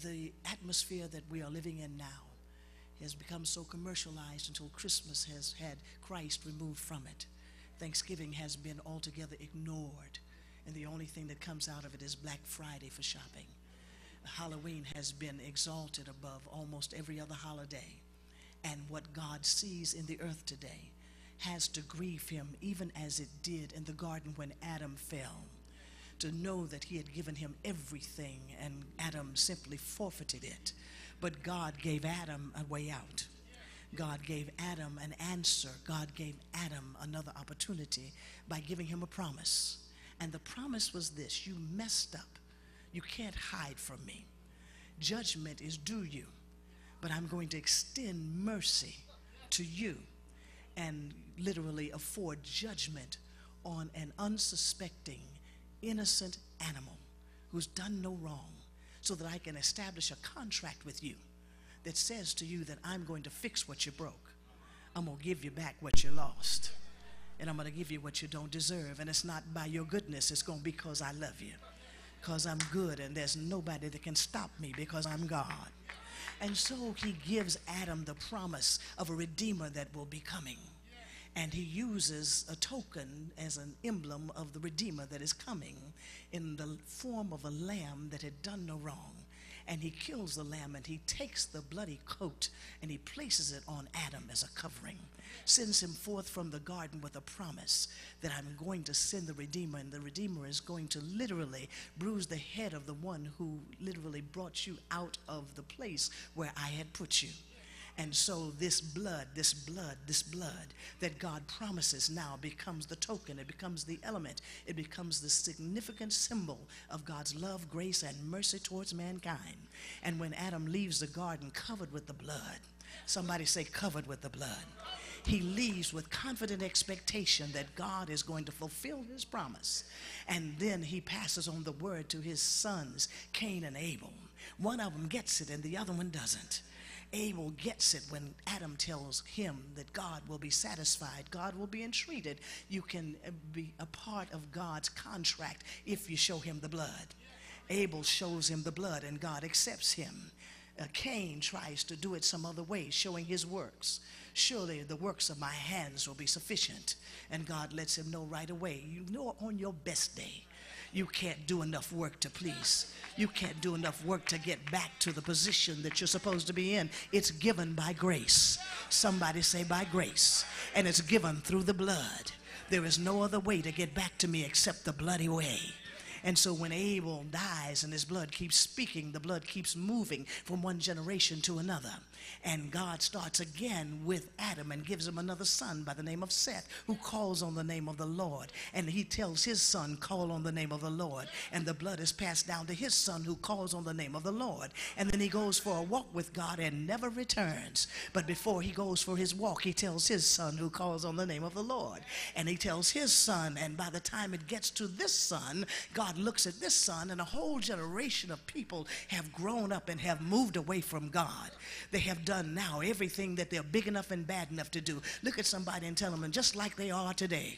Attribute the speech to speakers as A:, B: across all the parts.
A: the atmosphere that we are living in now has become so commercialized until Christmas has had Christ removed from it. Thanksgiving has been altogether ignored, and the only thing that comes out of it is Black Friday for shopping. Halloween has been exalted above almost every other holiday, and what God sees in the earth today has to grieve him, even as it did in the garden when Adam fell, to know that he had given him everything and Adam simply forfeited it. But God gave Adam a way out. God gave Adam an answer. God gave Adam another opportunity by giving him a promise. And the promise was this: you messed up. You can't hide from me. Judgment is due you, but I'm going to extend mercy to you and literally afford judgment on an unsuspecting, innocent animal who's done no wrong, so that I can establish a contract with you that says to you that I'm going to fix what you broke. I'm going to give you back what you lost. And I'm going to give you what you don't deserve. And it's not by your goodness. It's going to be because I love you. Because I'm good, and there's nobody that can stop me because I'm God. And so he gives Adam the promise of a redeemer that will be coming. And he uses a token as an emblem of the redeemer that is coming in the form of a lamb that had done no wrong. And he kills the lamb, and he takes the bloody coat and he places it on Adam as a covering, sends him forth from the garden with a promise that I'm going to send the Redeemer, and the Redeemer is going to literally bruise the head of the one who literally brought you out of the place where I had put you. And so this blood that God promises now becomes the token. It becomes the element. It becomes the significant symbol of God's love, grace, and mercy towards mankind. And when Adam leaves the garden covered with the blood, somebody say covered with the blood, he leaves with confident expectation that God is going to fulfill his promise. And then he passes on the word to his sons, Cain and Abel. One of them gets it and the other one doesn't. Abel gets it when Adam tells him that God will be satisfied, God will be entreated. You can be a part of God's contract if you show him the blood. Abel shows him the blood and God accepts him. Cain tries to do it some other way, showing his works. Surely the works of my hands will be sufficient. And God lets him know right away, you know, on your best day, you can't do enough work to please. You can't do enough work to get back to the position that you're supposed to be in. It's given by grace. Somebody say by grace. And it's given through the blood. There is no other way to get back to me except the bloody way. And so when Abel dies and his blood keeps speaking, the blood keeps moving from one generation to another. And God starts again with Adam and gives him another son by the name of Seth, who calls on the name of the Lord. And he tells his son, call on the name of the Lord. And the blood is passed down to his son, who calls on the name of the Lord. And then he goes for a walk with God and never returns. But before he goes for his walk, he tells his son, who calls on the name of the Lord. And he tells his son, and by the time it gets to this son, God looks at this son, and a whole generation of people have grown up and have moved away from God. They have done now everything that they're big enough and bad enough to do. Look at somebody and tell them, and just like they are today.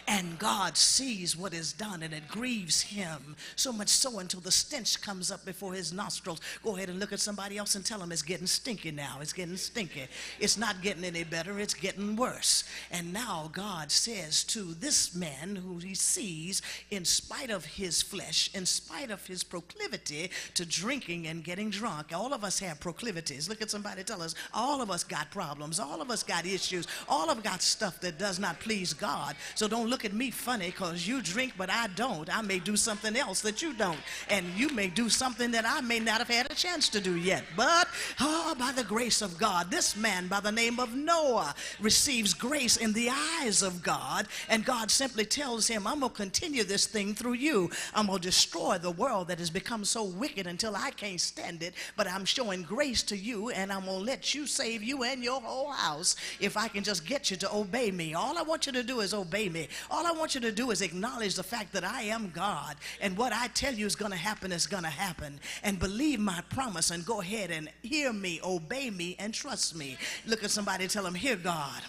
A: And God sees what is done, and it grieves him, so much so until the stench comes up before his nostrils. Go ahead and look at somebody else and tell them it's getting stinky now. It's getting stinky. It's not getting any better. It's getting worse. And now God says to this man who he sees, in spite of his flesh, in spite of his proclivity to drinking and getting drunk. All of us have proclivities. Look at somebody, tell us, all of us got problems. All of us got issues. All of us got stuff that does not please God. So don't look at me funny because you drink but I don't. I may do something else that you don't, and you may do something that I may not have had a chance to do yet. But by the grace of God, this man by the name of Noah receives grace in the eyes of God, and God simply tells him, I'm going to continue this thing through you. I'm going to destroy the world that has become so wicked until I can't stand it, but I'm showing grace to you, and I'm going to let you save you and your whole house if I can just get you to obey me. All I want you to do is obey me. All I want you to do is acknowledge the fact that I am God, and what I tell you is going to happen is going to happen, and believe my promise, and go ahead and hear me, obey me, and trust me. Look at somebody and tell them, hear God,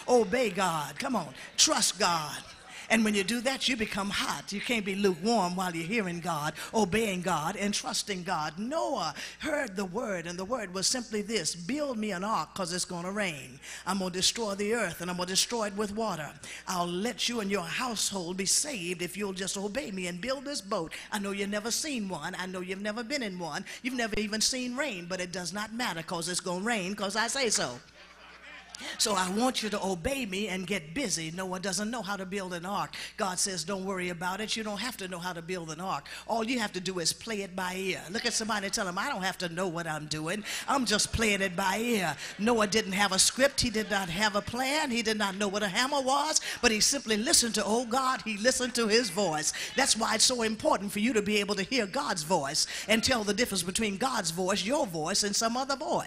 A: obey God, come on, trust God. And when you do that, you become hot. You can't be lukewarm while you're hearing God, obeying God, and trusting God. Noah heard the word, and the word was simply this: build me an ark because it's going to rain. I'm going to destroy the earth, and I'm going to destroy it with water. I'll let you and your household be saved if you'll just obey me and build this boat. I know you've never seen one. I know you've never been in one. You've never even seen rain, but it does not matter because it's going to rain because I say so. So I want you to obey me and get busy. Noah doesn't know how to build an ark. God says, don't worry about it. You don't have to know how to build an ark. All you have to do is play it by ear. Look at somebody and tell them, I don't have to know what I'm doing. I'm just playing it by ear. Noah didn't have a script. He did not have a plan. He did not know what a hammer was, but he simply listened to, oh God, he listened to his voice. That's why it's so important for you to be able to hear God's voice and tell the difference between God's voice, your voice, and some other voice.